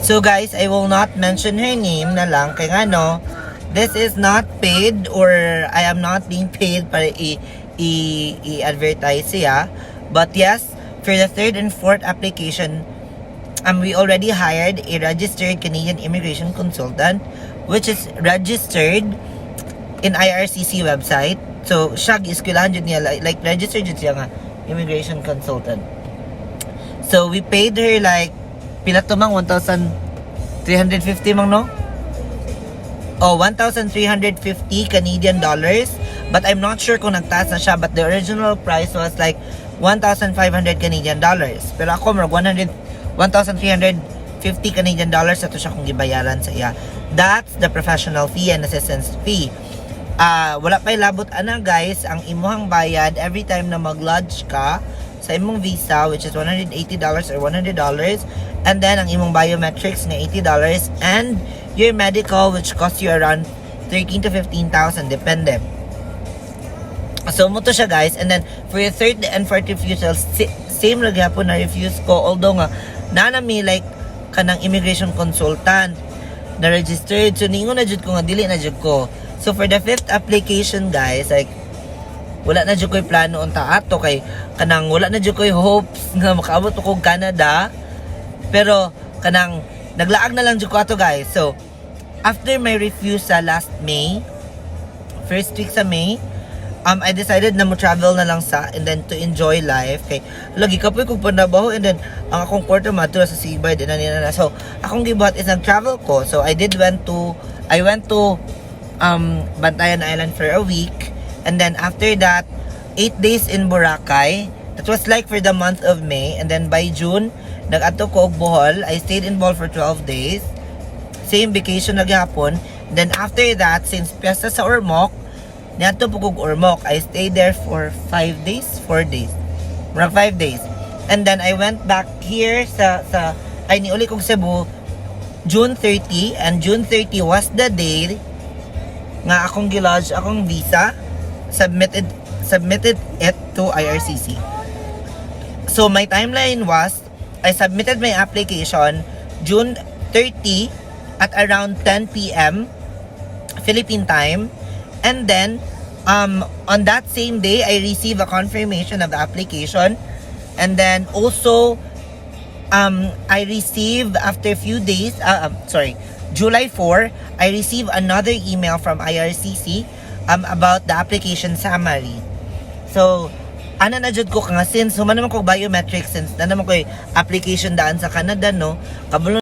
So guys, I will not mention her name na lang kay nga no, this is not paid or I am not being paid para i-advertise siya. But yes, for the third and fourth application, we already hired a registered Canadian immigration consultant which is registered in IRCC website. So, siya giskulahan jud niya like registered jud siya nga immigration consultant. So, we paid her like pila to mang 1,350 mang no? Oh, 1,350 Canadian dollars. But I'm not sure kung nagtaas na siya, but the original price was like 1,500 Canadian dollars. Pero ako marag 1,350 Canadian dollars ato siya kung gibayaran sa iya. That's the professional fee and assistance fee. Wala pa'y labot ana guys, ang imuhang bayad every time na mag-lodge ka sa imong visa, which is $180 or $100, and then ang imong biometrics na $80, and your medical, which costs you around 13 to 15,000 depende. So mo to siya guys, and then for your third and fourth refusals, same lang po na refuse ko, although nga nanami like kanang immigration consultant na registered, so ningon na jud ko nga dili na jud ko. So for the fifth application guys, like wala na jud ko'y plano unta ato kay kanang wala na jud ko'y hopes nga makaabot ko Canada, pero kanang naglaag na lang jud ko ato guys. So after my refusal last May, first week sa May, I decided na mo travel na lang sa and then to enjoy life kay lagi ka po kung panabaho, and then ang akong quarter matura sa Sibay din na. So akong gibuhat is nag-travel ko. So I went to Bantayan Island for a week, and then after that 8 days in Boracay. That was like for the month of May, and then by June nag-adto ko og Bohol. I stayed in Bohol for 12 days, same vacation na gyapon. Then after that, since piyesta sa Ormoc, niadto po kog Ormoc, I stayed there for 4 days, murag 5 days. And then I went back here sa ay niuli kog Cebu June 30, and June 30 was the day nga akong gilodge akong visa, submitted it to IRCC. So my timeline was, I submitted my application June 30 at around 10 p.m. Philippine time, and then on that same day I received a confirmation of the application, and then also I received after a few days, July 4, I received another email from IRCC about the application summary. So, ana na jud ko nga since human naman ko biometrics, since na naman ko application daan sa Canada no, kabalo